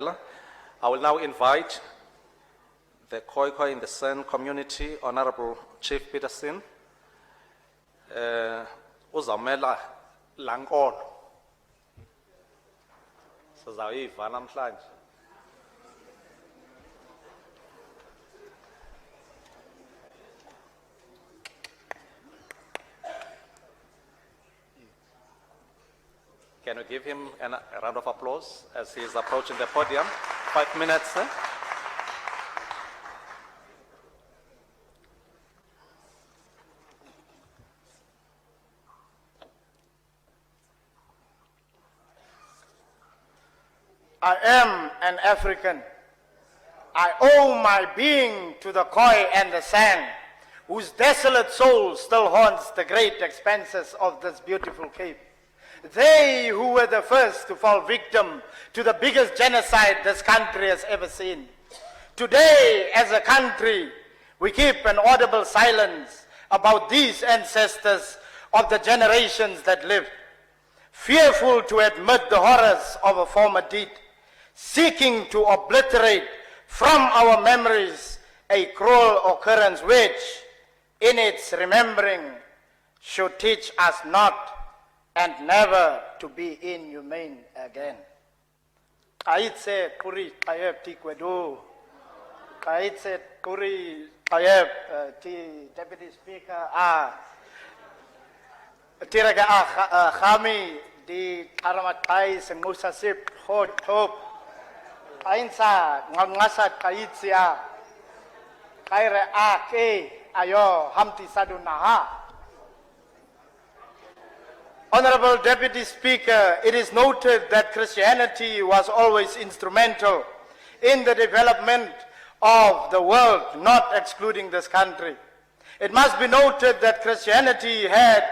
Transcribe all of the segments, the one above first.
I will now invite the Khoi in the San community, Honorable Chief Peterson, uzamela lankolo. Sizayiva namhlanje. Can we give him a round of applause as he is approaching the podium? 5 minutes. I am an African. I owe my being to the Khoi and the San, whose desolate soul still haunts the great expanses of this beautiful cape. They who were the first to fall victim to the biggest genocide this country has ever seen. Today, as a country, we keep an audible silence about these ancestors of the generations that lived, fearful to admit the horrors of a former deed, seeking to obliterate from our memories a cruel occurrence which, in its remembering, should teach us not and never to be inhumane again. Kaitse kuri kayeb tikwedu. Kaitse kuri kayeb ti Deputy Speaker tiraga Xammi di Karamatai sengusasip hot top. Ainsa ngangasat kaitsia kaire ke ayo hamti sadunaha. Honorable Deputy Speaker, it is noted that Christianity was always instrumental in the development of the world, not excluding this country. It must be noted that Christianity had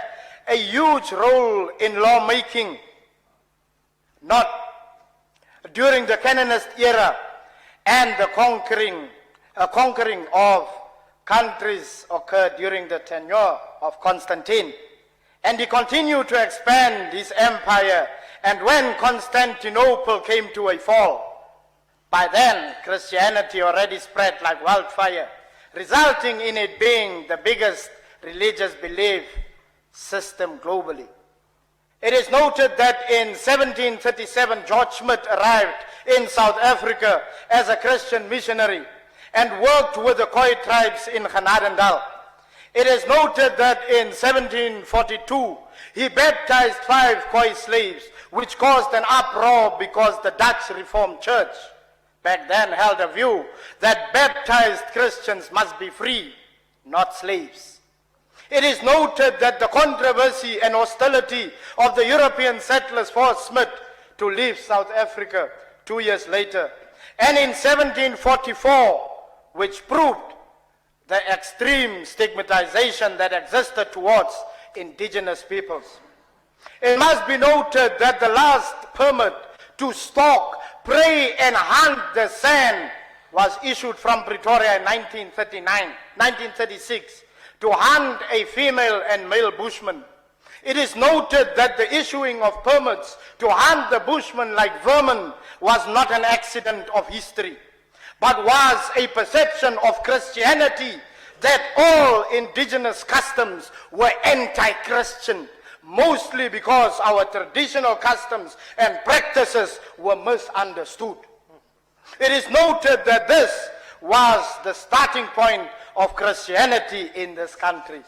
a huge role in lawmaking, not during the Canonist era, and the conquering of countries occurred during the tenure of Constantine. And he continued to expand his empire, and when Constantinople came to a fall, by then Christianity already spread like wildfire, resulting in it being the biggest religious belief system globally. It is noted that in 1737, George Smith arrived in South Africa as a Christian missionary and worked with the Khoi tribes in Ghanadendal. It is noted that in 1742, he baptized 5 Khoi slaves, which caused an uproar because the Dutch Reformed Church back then held a view that baptized Christians must be free, not slaves. It is noted that the controversy and hostility of the European settlers forced Smith to leave South Africa 2 years later. And in 1744, which proved the extreme stigmatization that existed towards indigenous peoples. It must be noted that the last permit to stalk, prey and hunt the San was issued from Pretoria in 1936 to hunt a female and male bushman. It is noted that the issuing of permits to hunt the bushman like vermin was not an accident of history, but was a perception of Christianity that all indigenous customs were anti-Christian, mostly because our traditional customs and practices were misunderstood. It is noted that this was the starting point of Christianity in this country.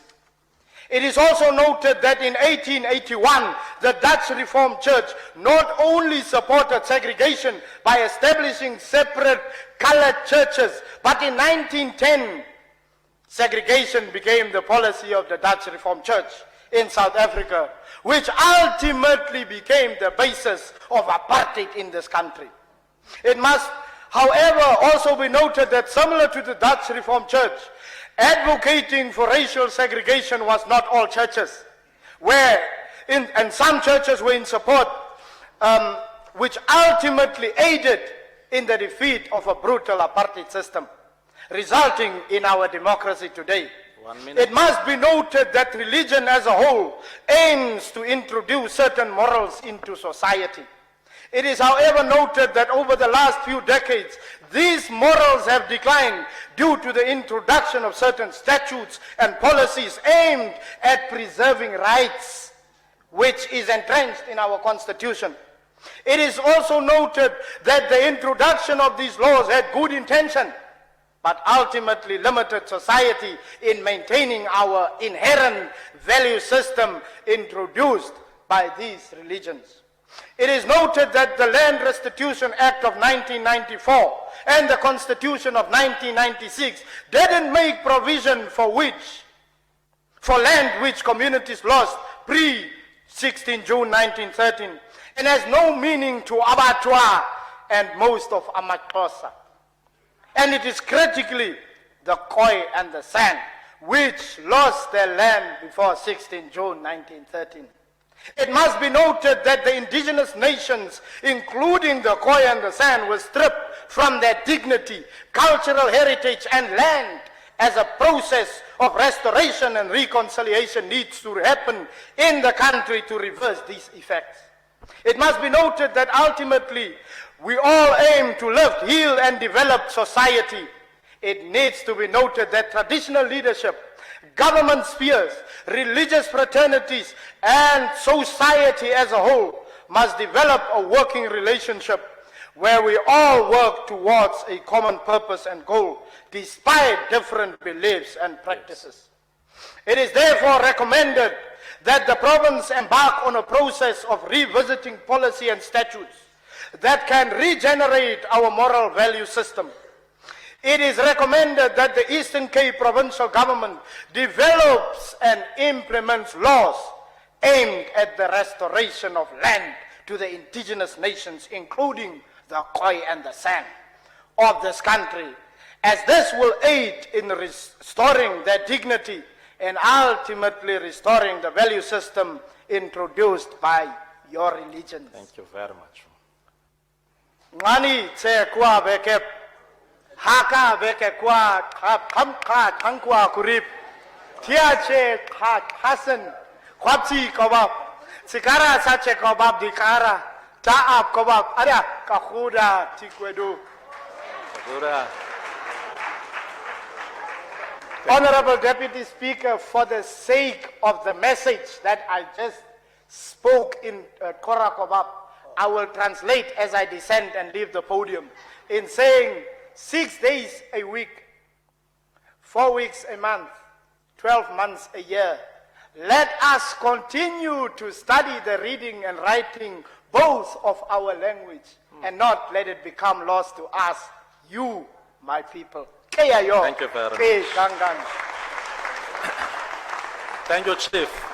It is also noted that in 1881, the Dutch Reformed Church not only supported segregation by establishing separate colored churches, but in 1910, segregation became the policy of the Dutch Reformed Church in South Africa, which ultimately became the basis of apartheid in this country. It must, however, also be noted that similar to the Dutch Reformed Church, advocating for racial segregation was not all churches, and some churches were in support, which ultimately aided in the defeat of a brutal apartheid system, resulting in our democracy today. 1 minute. It must be noted that religion as a whole aims to introduce certain morals into society. It is, however, noted that over the last few decades, these morals have declined due to the introduction of certain statutes and policies aimed at preserving rights, which is entrenched in our Constitution. It is also noted that the introduction of these laws had good intention, but ultimately limited society in maintaining our inherent value system introduced by these religions. It is noted that the Land Restitution Act of 1994 and the Constitution of 1996 didn't make provision for land which communities lost pre-16 June 1913, and has no meaning to Abattoir and most of Amaxhosa. And it is critically the Khoi and the San which lost their land before 16 June 1913. It must be noted that the indigenous nations, including the Khoi and the San, were stripped from their dignity, cultural heritage, and land as a process of restoration and reconciliation needs to happen in the country to reverse these effects. It must be noted that ultimately we all aim to live, heal, and develop society. It needs to be noted that traditional leadership, government spheres, religious fraternities, and society as a whole must develop a working relationship where we all work towards a common purpose and goal, despite different beliefs and practices. It is therefore recommended that the province embark on a process of revisiting policy and statutes that can regenerate our moral value system. It is recommended that the Eastern Cape Provincial Government develops and implements laws aimed at the restoration of land to the indigenous nations, including the Khoi and the San of this country, as this will aid in restoring their dignity and ultimately restoring the value system introduced by your religions. Thank you very much. Ngani tse kwa beke haka beke kwa kamka kankwa kurip tiache hasan kwapsi kobab sikara sache kobab dikara taap kobab ada kahuda tikwedu. Honorable Deputy Speaker, for the sake of the message that I just spoke in Korakobab, I will translate as I descend and leave the podium in saying 6 days a week, 4 weeks a month, 12 months a year. Let us continue to study the reading and writing both of our language and not let it become lost to us, you, my people. Thank you very much. Thank you, Chief.